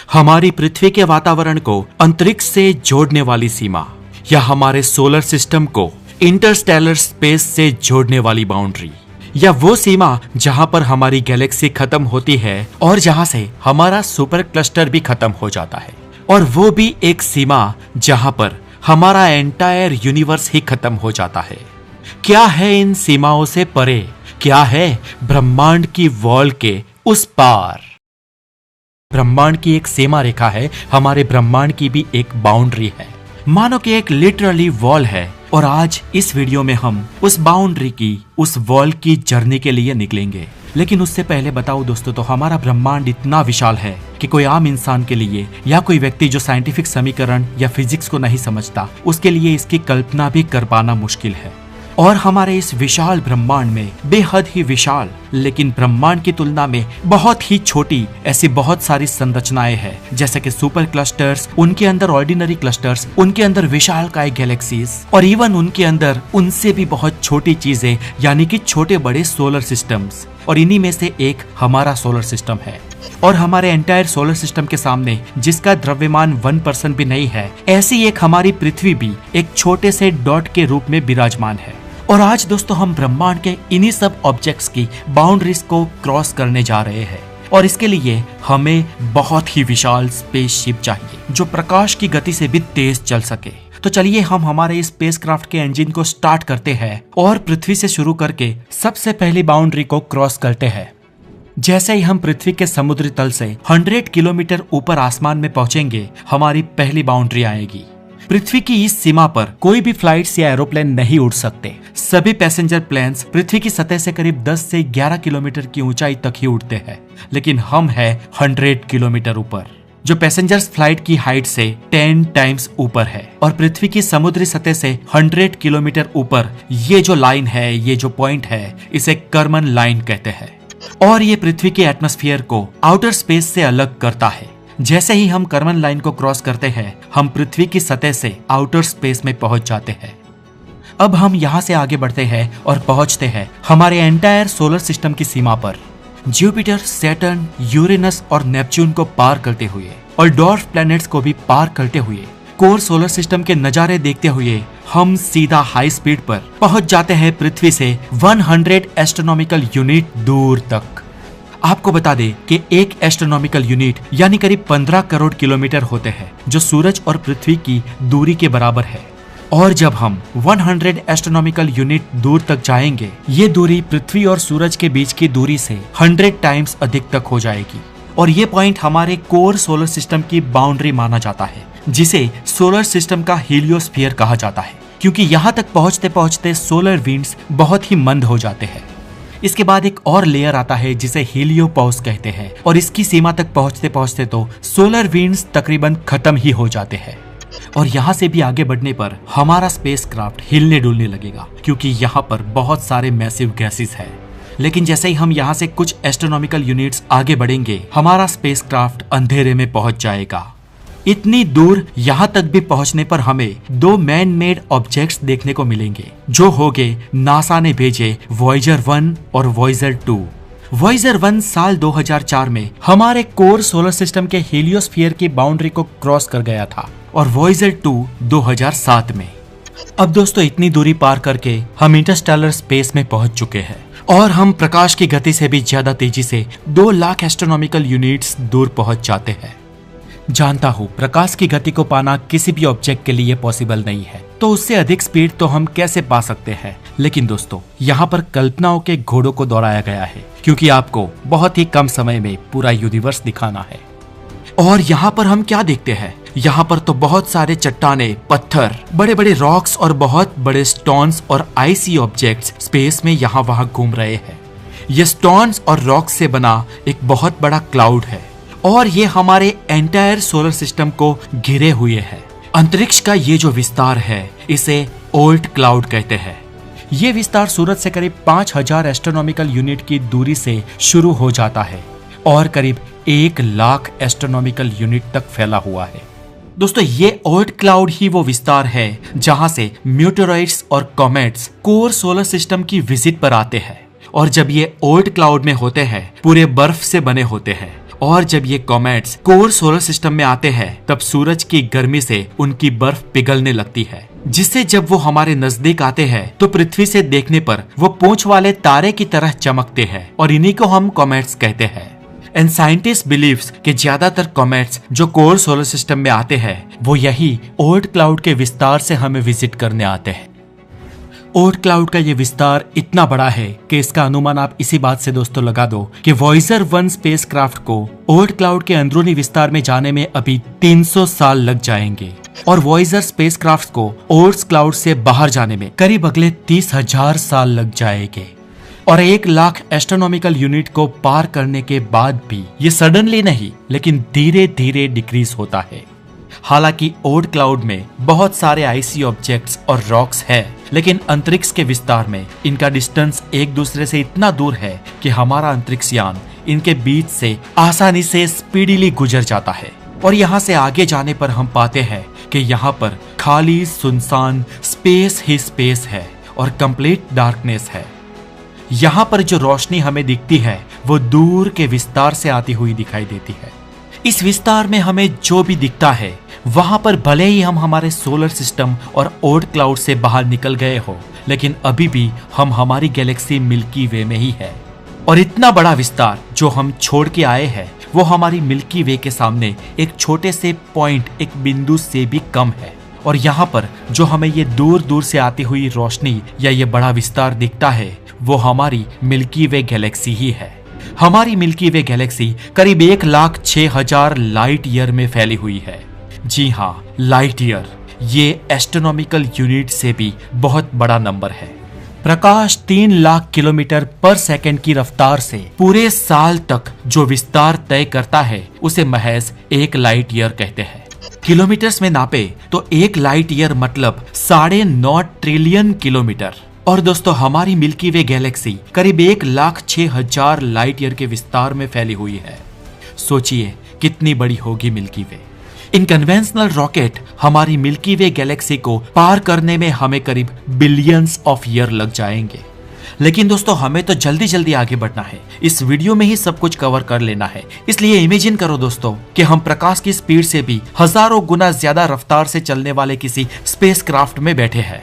हमारी पृथ्वी के वातावरण को अंतरिक्ष से जोड़ने वाली सीमा, या हमारे सोलर सिस्टम को इंटरस्टेलर स्पेस से जोड़ने वाली बाउंड्री, या वो सीमा जहां पर हमारी गैलेक्सी खत्म होती है और जहां से हमारा सुपर क्लस्टर भी खत्म हो जाता है, और वो भी एक सीमा जहां पर हमारा एंटायर यूनिवर्स ही खत्म हो जाता है। क्या है इन सीमाओं से परे? क्या है ब्रह्मांड की वॉल के उस पार? ब्रह्मांड की एक सीमा रेखा है, हमारे ब्रह्मांड की भी एक बाउंड्री है, मानो कि एक लिटरली वॉल है। और आज इस वीडियो में हम उस बाउंड्री की, उस वॉल की जर्नी के लिए निकलेंगे। लेकिन उससे पहले बताओ दोस्तों, तो हमारा ब्रह्मांड इतना विशाल है कि कोई आम इंसान के लिए या कोई व्यक्ति जो साइंटिफिक समीकरण या फिजिक्स को नहीं समझता, उसके लिए इसकी कल्पना भी कर पाना मुश्किल है। और हमारे इस विशाल ब्रह्मांड में बेहद ही विशाल, लेकिन ब्रह्मांड की तुलना में बहुत ही छोटी ऐसी बहुत सारी संरचनाएं हैं, जैसे कि सुपर क्लस्टर्स, उनके अंदर ऑर्डिनरी क्लस्टर्स, उनके अंदर विशालकाय गैलेक्सीज, और इवन उनके अंदर उनसे भी बहुत छोटी चीजें, यानी कि छोटे बड़े सोलर सिस्टम्स। और इन्हीं में से एक हमारा सोलर सिस्टम है। और हमारे एंटायर सोलर सिस्टम के सामने, जिसका द्रव्यमान 1% भी नहीं है, ऐसी एक हमारी पृथ्वी भी एक छोटे से डॉट के रूप में विराजमान है। और आज दोस्तों हम ब्रह्मांड के इन्हीं सब ऑब्जेक्ट्स की बाउंड्रीज को क्रॉस करने जा रहे हैं। और इसके लिए हमें बहुत ही विशाल स्पेसशिप चाहिए, जो प्रकाश की गति से भी तेज चल सके। तो चलिए हम हमारे इस स्पेसक्राफ्ट के इंजन को स्टार्ट करते हैं और पृथ्वी से शुरू करके सबसे पहली बाउंड्री को क्रॉस करते हैं। जैसे ही हम पृथ्वी के समुद्री तल से 100 किलोमीटर ऊपर आसमान में पहुंचेंगे, हमारी पहली बाउंड्री आएगी। पृथ्वी की इस सीमा पर कोई भी फ्लाइट्स या एरोप्लेन नहीं उड़ सकते। सभी पैसेंजर प्लेन्स पृथ्वी की सतह से करीब 10 से 11 किलोमीटर की ऊंचाई तक ही उड़ते हैं, लेकिन हम हैं 100 किलोमीटर ऊपर, जो पैसेंजर्स फ्लाइट की हाइट से 10 टाइम्स ऊपर है। और पृथ्वी की समुद्री सतह से 100 किलोमीटर ऊपर ये जो लाइन है, ये जो पॉइंट है, इसे कर्मन लाइन कहते हैं। और ये पृथ्वी के एटमॉस्फेयर को आउटर स्पेस से अलग करता है। जैसे ही हम कर्मन लाइन को क्रॉस करते हैं, हम पृथ्वी की सतह से आउटर स्पेस में पहुंच जाते हैं। अब हम यहाँ से आगे बढ़ते हैं और पहुंचते हैं हमारे एंटायर सोलर सिस्टम की सीमा पर। जुपिटर, सैटर्न, यूरेनस और नेपच्यून को पार करते हुए और डॉर्फ प्लैनेट्स को भी पार करते हुए, कोर सोलर सिस्टम के नजारे देखते हुए हम सीधा हाई स्पीड पर पहुंच जाते हैं पृथ्वी से 100 एस्ट्रोनॉमिकल यूनिट दूर तक। आपको बता दें कि एक एस्ट्रोनॉमिकल यूनिट यानी करीब 15 करोड़ किलोमीटर होते हैं, जो सूरज और पृथ्वी की दूरी के बराबर है। और जब हम 100 एस्ट्रोनॉमिकल यूनिट दूर तक जाएंगे, ये दूरी पृथ्वी और सूरज के बीच की दूरी से 100 टाइम्स अधिक तक हो जाएगी। और ये पॉइंट हमारे कोर सोलर सिस्टम की बाउंड्री माना जाता है, जिसे सोलर सिस्टम का हीलियोस्फीयर कहा जाता है, क्योंकि यहाँ तक पहुँचते पहुँचते सोलर विंड्स बहुत ही मंद हो जाते हैं। इसके बाद एक और लेयर आता है जिसे हीलियोपॉज कहते हैं, और इसकी सीमा तक पहुंचते पहुंचते तो सोलर विंड्स तकरीबन खत्म ही हो जाते हैं। और यहाँ से भी आगे बढ़ने पर हमारा स्पेसक्राफ्ट हिलने डुलने लगेगा, क्योंकि यहाँ पर बहुत सारे मैसिव गैसेस हैं। लेकिन जैसे ही हम यहाँ से कुछ एस्ट्रोनॉमिकल यूनिट्स आगे बढ़ेंगे, हमारा स्पेसक्राफ्ट अंधेरे में पहुंच जाएगा। इतनी दूर यहाँ तक भी पहुँचने पर हमें 2 मैन मेड ऑब्जेक्ट्स देखने को मिलेंगे, जो होंगे नासा ने भेजे वॉयेजर 1 और वॉयेजर 2। वॉयेजर 1 साल 2004 में हमारे कोर सोलर सिस्टम के हीलियोस्फीयर की बाउंड्री को क्रॉस कर गया था, और वॉयेजर 2 2007 में। अब दोस्तों इतनी दूरी पार करके हम इंटरस्टेलर स्पेस में पहुंच चुके हैं, और हम प्रकाश की गति से भी ज्यादा तेजी से 2 लाख एस्ट्रोनॉमिकल यूनिट्स दूर पहुंच जाते हैं। जानता हूँ प्रकाश की गति को पाना किसी भी ऑब्जेक्ट के लिए पॉसिबल नहीं है, तो उससे अधिक स्पीड तो हम कैसे पा सकते हैं। लेकिन दोस्तों यहाँ पर कल्पनाओं के घोड़ों को दौड़ाया गया है, क्योंकि आपको बहुत ही कम समय में पूरा यूनिवर्स दिखाना है। और यहाँ पर हम क्या देखते हैं? यहाँ पर तो बहुत सारे चट्टाने, पत्थर, बड़े बड़े रॉक्स और बहुत बड़े स्टोन्स और आइसी ऑब्जेक्ट्स स्पेस में यहाँ वहाँ घूम रहे हैं। ये स्टोन्स और रॉक्स से बना एक बहुत बड़ा क्लाउड है, और ये हमारे एंटायर सोलर सिस्टम को घिरे हुए है। अंतरिक्ष का ये जो विस्तार है, इसे ओल्ट क्लाउड कहते हैं। ये विस्तार सूरज से करीब 5000 एस्ट्रोनॉमिकल यूनिट की दूरी से शुरू हो जाता है और करीब 1 लाख एस्ट्रोनॉमिकल यूनिट तक फैला हुआ है। दोस्तों ये ओल्ट क्लाउड ही वो विस्तार है जहां से म्यूटेरॉइड्स और कॉमेट्स कोर सोलर सिस्टम की विजिट पर आते हैं, और जब ये ओल्ट क्लाउड में होते हैं पूरे बर्फ से बने होते हैं और जब ये कॉमेट्स कोर सोलर सिस्टम में आते हैं तब सूरज की गर्मी से उनकी बर्फ पिघलने लगती है, जिससे जब वो हमारे नजदीक आते हैं तो पृथ्वी से देखने पर वो पूंछ वाले तारे की तरह चमकते हैं और इन्हीं को हम कॉमेट्स कहते हैं। एंड साइंटिस्ट बिलीव्स कि ज्यादातर कॉमेट्स जो कोर सोलर सिस्टम में आते हैं वो यही ओर्ट क्लाउड के विस्तार से हमें विजिट करने आते हैं। ओर्ट क्लाउड का ये विस्तार इतना बड़ा है कि इसका अनुमान आप इसी बात से दोस्तों लगा दो कि वॉयेजर 1 स्पेसक्राफ्ट को ओर्ट क्लाउड के अंदरूनी विस्तार में जाने में अभी 300 साल लग जाएंगे और वॉयेजर स्पेसक्राफ्ट को ओर्ट क्लाउड से बाहर जाने में करीब अगले 30,000 साल लग जाएंगे। और 1 लाख एस्ट्रोनॉमिकल यूनिट को पार करने के बाद भी ये सडनली नहीं लेकिन धीरे धीरे डिक्रीज होता है। हालांकि ओर्ट क्लाउड में बहुत सारे आइसी ऑब्जेक्ट्स और रॉक्स है, लेकिन अंतरिक्ष के विस्तार में इनका डिस्टेंस एक दूसरे से इतना दूर है कि हमारा अंतरिक्ष यान इनके बीच से आसानी से स्पीडीली गुजर जाता है। और यहाँ से आगे जाने पर हम पाते हैं कि यहाँ पर खाली सुनसान स्पेस ही स्पेस है और कंप्लीट डार्कनेस है। यहाँ पर जो रोशनी हमें दिखती है वो दूर के विस्तार से आती हुई दिखाई देती है। इस विस्तार में हमें जो भी दिखता है वहां पर भले ही हम हमारे सोलर सिस्टम और ओर्ट क्लाउड से बाहर निकल गए हो, लेकिन अभी भी हम हमारी गैलेक्सी मिल्की वे में ही है। और इतना बड़ा विस्तार जो हम छोड़ के आए हैं वो हमारी मिल्की वे के सामने एक छोटे से पॉइंट, एक बिंदु से भी कम है। और यहाँ पर जो हमें ये दूर दूर से आती हुई रोशनी या ये बड़ा विस्तार दिखता है वो हमारी मिल्की वे गैलेक्सी ही है। हमारी मिल्की वे गैलेक्सी करीब 1,06,000 लाइट ईयर में फैली हुई है। जी हाँ, लाइट ईयर, ये एस्ट्रोनॉमिकल यूनिट से भी बहुत बड़ा नंबर है। प्रकाश 3 लाख किलोमीटर पर सेकंड की रफ्तार से पूरे साल तक जो विस्तार तय करता है उसे महज 1 लाइट ईयर कहते हैं। किलोमीटर्स में नापे तो 1 लाइट ईयर मतलब 9.5 ट्रिलियन किलोमीटर। और दोस्तों हमारी मिल्की वे गैलेक्सी करीब 1,06,000 लाइट ईयर के विस्तार में फैली हुई है। सोचिए कितनी बड़ी होगी मिल्की वे। इन कन्वेंशनल रॉकेट हमारी मिल्की वे गैलेक्सी को पार करने में हमें करीब बिलियंस ऑफ ईयर लग जाएंगे। लेकिन दोस्तों हमें तो जल्दी जल्दी आगे बढ़ना है, इस वीडियो में ही सब कुछ कवर कर लेना है। इसलिए इमेजिन करो दोस्तों कि हम प्रकाश की स्पीड से भी हजारों गुना ज्यादा रफ्तार से चलने वाले किसी स्पेसक्राफ्ट में बैठे हैं।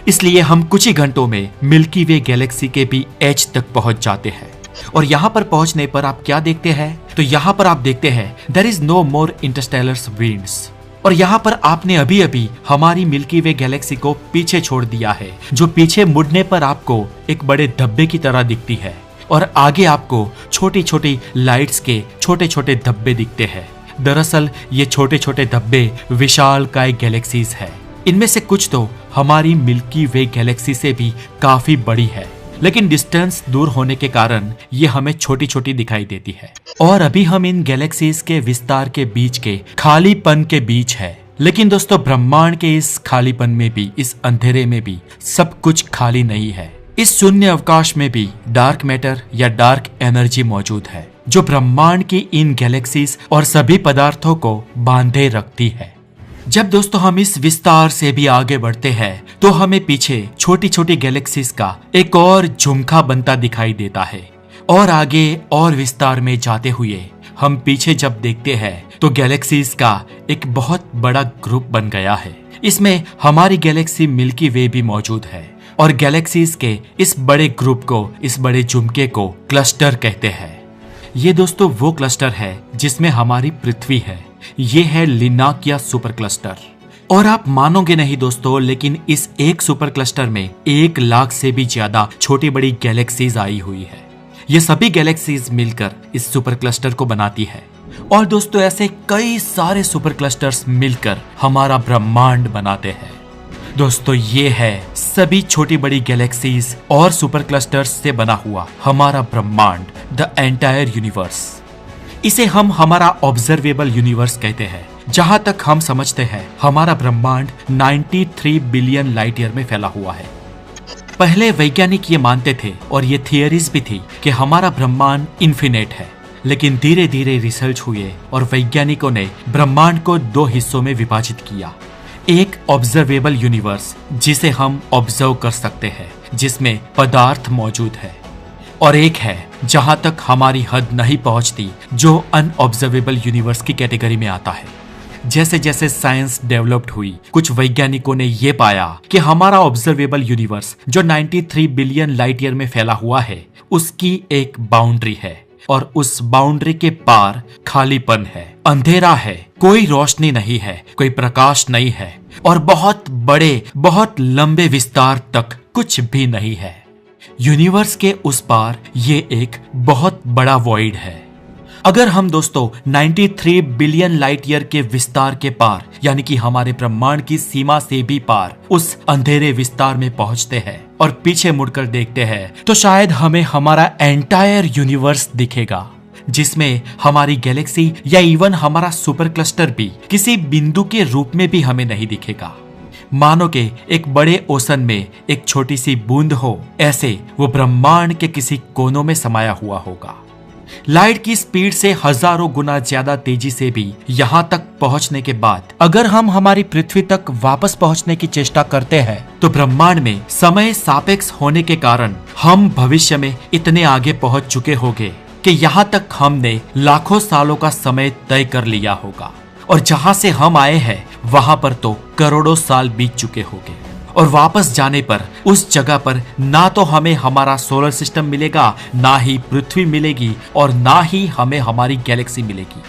इसलिए हम कुछ ही घंटों में मिल्की वे गैलेक्सी के भी एज तक पहुंच जाते हैं। और यहाँ पर पहुंचने पर आप क्या देखते हैं? तो यहाँ पर आप देखते हैं there is no more interstellar winds. और यहाँ पर आपने अभी अभी हमारी मिल्की वे गैलेक्सी को पीछे छोड़ दिया है, जो पीछे मुड़ने पर आपको एक बड़े धब्बे की तरह दिखती है। और आगे आपको छोटी छोटी लाइट्स के छोटे छोटे धब्बे दिखते हैं। दरअसल ये छोटे छोटे धब्बे विशालकाय गैलेक्सीज है। इनमें से कुछ तो हमारी मिल्की वे गैलेक्सी से भी काफी बड़ी है, लेकिन डिस्टेंस दूर होने के कारण ये हमें छोटी छोटी दिखाई देती है। और अभी हम इन गैलेक्सीज के विस्तार के बीच के खालीपन के बीच है। लेकिन दोस्तों ब्रह्मांड के इस खालीपन में भी, इस अंधेरे में भी सब कुछ खाली नहीं है। इस शून्य अवकाश में भी डार्क मैटर या डार्क एनर्जी मौजूद है, जो ब्रह्मांड की इन गैलेक्सीज और सभी पदार्थों को बांधे रखती है। जब दोस्तों हम इस विस्तार से भी आगे बढ़ते हैं तो हमें पीछे छोटी छोटी गैलेक्सीज का एक और झुमका बनता दिखाई देता है। और आगे और विस्तार में जाते हुए हम पीछे जब देखते हैं तो गैलेक्सीज का एक बहुत बड़ा ग्रुप बन गया है। इसमें हमारी गैलेक्सी मिल्की वे भी मौजूद है। और गैलेक्सीज के इस बड़े ग्रुप को, इस बड़े झुमके को क्लस्टर कहते हैं। ये दोस्तों वो क्लस्टर है जिसमें हमारी पृथ्वी है। ये है लिनाकिया सुपर क्लस्टर। और आप मानोगे नहीं दोस्तों, लेकिन इस एक सुपर क्लस्टर में 1 लाख से भी ज्यादा छोटी बड़ी गैलेक्सीज आई हुई है। ये सभी गैलेक्सीज मिलकर इस सुपर क्लस्टर को बनाती है। और दोस्तों ऐसे कई सारे सुपर क्लस्टर्स मिलकर हमारा ब्रह्मांड बनाते हैं। दोस्तों ये है सभी छोटी बड़ी गैलेक्सीज और सुपर क्लस्टर्स से बना हुआ हमारा ब्रह्मांड, द एंटायर यूनिवर्स। इसे हम हमारा ऑब्जर्वेबल यूनिवर्स कहते हैं। जहां तक हम समझते हैं हमारा ब्रह्मांड 93 बिलियन लाइट ईयर में फैला हुआ है। पहले वैज्ञानिक ये मानते थे और ये थियरीज भी थी कि हमारा ब्रह्मांड इन्फिनेट है। लेकिन धीरे धीरे रिसर्च हुए और वैज्ञानिकों ने ब्रह्मांड को 2 हिस्सों में विभाजित किया। एक ऑब्जर्वेबल यूनिवर्स जिसे हम ऑब्जर्व कर सकते हैं, जिसमें पदार्थ मौजूद है। और एक है जहां तक हमारी हद नहीं पहुंचती, जो अनऑब्जर्वेबल यूनिवर्स की कैटेगरी में आता है। जैसे जैसे साइंस डेवलप्ड हुई, कुछ वैज्ञानिकों ने यह पाया कि हमारा ऑब्जर्वेबल यूनिवर्स जो 93 बिलियन लाइट ईयर में फैला हुआ है, उसकी एक बाउंड्री है और उस बाउंड्री के पार खालीपन है, अंधेरा है, कोई रोशनी नहीं है, कोई प्रकाश नहीं है और बहुत बड़े, बहुत लंबे विस्तार तक कुछ भी नहीं है। यूनिवर्स के उस पार ये एक बहुत बड़ा वॉइड है। अगर हम दोस्तों 93 बिलियन लाइट ईयर के विस्तार के पार, यानी कि हमारे ब्रह्मांड की सीमा से भी पार उस अंधेरे विस्तार में पहुंचते हैं और पीछे मुड़कर देखते हैं, तो शायद हमें हमारा एंटायर यूनिवर्स दिखेगा, जिसमें हमारी गैलेक्सी या इवन हमारा सुपर क्लस्टर भी किसी बिंदु के रूप में भी हमें नहीं दिखेगा। मानो के एक बड़े ओशन में एक छोटी सी बूंद हो, ऐसे वो ब्रह्मांड के किसी कोनों में समाया हुआ होगा। लाइट की स्पीड से हजारों गुना ज्यादा तेजी से भी यहाँ तक पहुँचने के बाद अगर हम हमारी पृथ्वी तक वापस पहुँचने की चेष्टा करते हैं, तो ब्रह्मांड में समय सापेक्ष होने के कारण हम भविष्य में इतने आगे पहुँच चुके होंगे कि यहाँ तक हमने लाखों सालों का समय तय कर लिया होगा और जहाँ से हम आए हैं वहां पर तो करोड़ों साल बीत चुके होंगे और वापस जाने पर उस जगह पर ना तो हमें हमारा सोलर सिस्टम मिलेगा, ना ही पृथ्वी मिलेगी और ना ही हमें हमारी गैलेक्सी मिलेगी।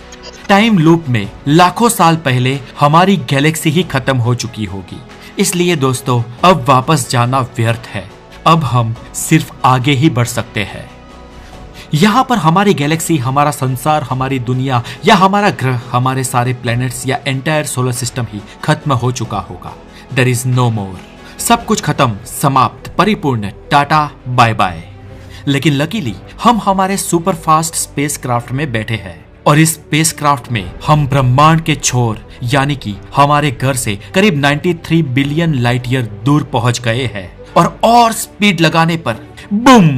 टाइम लूप में लाखों साल पहले हमारी गैलेक्सी ही खत्म हो चुकी होगी। इसलिए दोस्तों, अब वापस जाना व्यर्थ है। अब हम सिर्फ आगे ही बढ़ सकते हैं। यहाँ पर हमारी गैलेक्सी, हमारा संसार, हमारी दुनिया या हमारा ग्रह, हमारे सारे प्लैनेट्स या एंटायर सोलर सिस्टम ही खत्म हो चुका होगा। देयर इज नो मोर। सब कुछ खत्म, समाप्त, परिपूर्ण, टाटा, बाय बाय। लेकिन लकीली हम हमारे सुपर फास्ट स्पेसक्राफ्ट में बैठे हैं और इस स्पेसक्राफ्ट में हम ब्रह्मांड के छोर, यानी कि हमारे घर से करीब 93 बिलियन लाइट ईयर दूर पहुंच गए हैं और स्पीड लगाने पर बूम,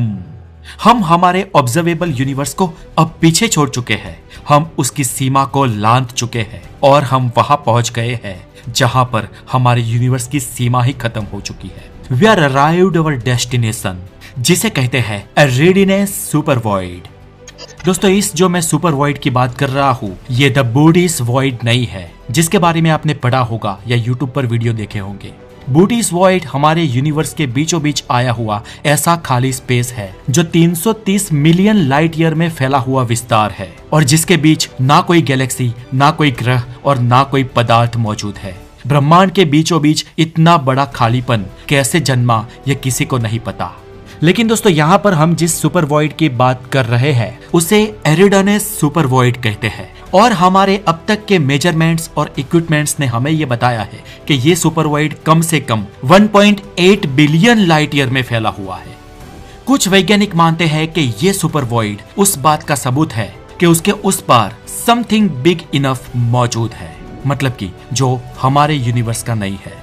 हम हमारे ऑब्जर्वेबल यूनिवर्स को अब पीछे छोड़ चुके हैं। हम उसकी सीमा को लांघ चुके हैं और हम वहां पहुंच गए हैं जहां पर हमारे यूनिवर्स की सीमा ही खत्म हो चुकी है। We are arrived our destination, जिसे कहते हैं अ रेडिनेस सुपर वॉइड। दोस्तों, इस जो मैं सुपर वॉइड की बात कर रहा हूँ, ये द बूडीज वॉइड नहीं है, जिसके बारे में आपने पढ़ा होगा या यूट्यूब पर वीडियो देखे होंगे। बूडीज वॉइड हमारे यूनिवर्स के बीचों बीच आया हुआ ऐसा खाली स्पेस है जो 330 मिलियन लाइट ईयर में फैला हुआ विस्तार है और जिसके बीच ना कोई गैलेक्सी, ना कोई ग्रह और ना कोई पदार्थ मौजूद है। ब्रह्मांड के बीचों बीच इतना बड़ा खालीपन कैसे जन्मा, ये किसी को नहीं पता। लेकिन दोस्तों, यहाँ पर हम जिस सुपर वॉइड की बात कर रहे हैं उसे एरिडानेस सुपर वॉइड कहते हैं और हमारे अब तक के मेजरमेंट्स और इक्विपमेंट्स ने हमें ये बताया है कि ये सुपर वॉइड कम से कम 1.8 बिलियन लाइट ईयर में फैला हुआ है। कुछ वैज्ञानिक मानते हैं कि ये सुपर वॉइड उस बात का सबूत है कि उसके उस पार समथिंग बिग इनफ मौजूद है, मतलब कि जो हमारे यूनिवर्स का नहीं है।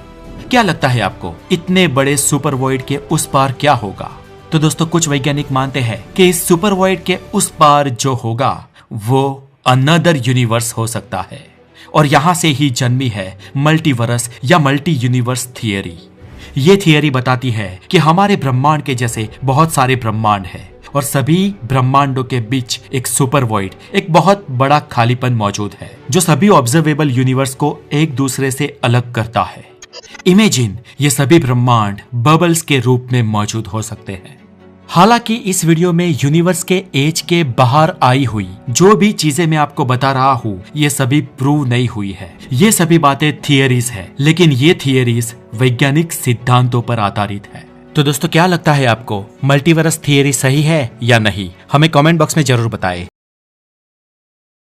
क्या लगता है आपको, इतने बड़े सुपर वॉइड के उस पार क्या होगा? तो दोस्तों, कुछ वैज्ञानिक मानते हैं कि इस सुपर वॉइड के उस पार जो होगा वो अनदर यूनिवर्स हो सकता है और यहाँ से ही जन्मी है मल्टीवर्स या मल्टी यूनिवर्स थियरी। ये थियरी बताती है कि हमारे ब्रह्मांड के जैसे बहुत सारे ब्रह्मांड हैं और सभी ब्रह्मांडों के बीच एक सुपर वॉइड, एक बहुत बड़ा खालीपन मौजूद है जो सभी ऑब्जर्वेबल यूनिवर्स को एक दूसरे से अलग करता है। इमेजिन, ये सभी ब्रह्मांड बबल्स के रूप में मौजूद हो सकते हैं। हालांकि इस वीडियो में यूनिवर्स के एज के बाहर आई हुई जो भी चीजें मैं आपको बता रहा हूँ, ये सभी प्रूव नहीं हुई है। ये सभी बातें थियरीज है, लेकिन ये थियरीज वैज्ञानिक सिद्धांतों पर आधारित है। तो दोस्तों, क्या लगता है आपको, मल्टीवर्स थियरी सही है या नहीं? हमें कमेंट बॉक्स में जरूर बताएं।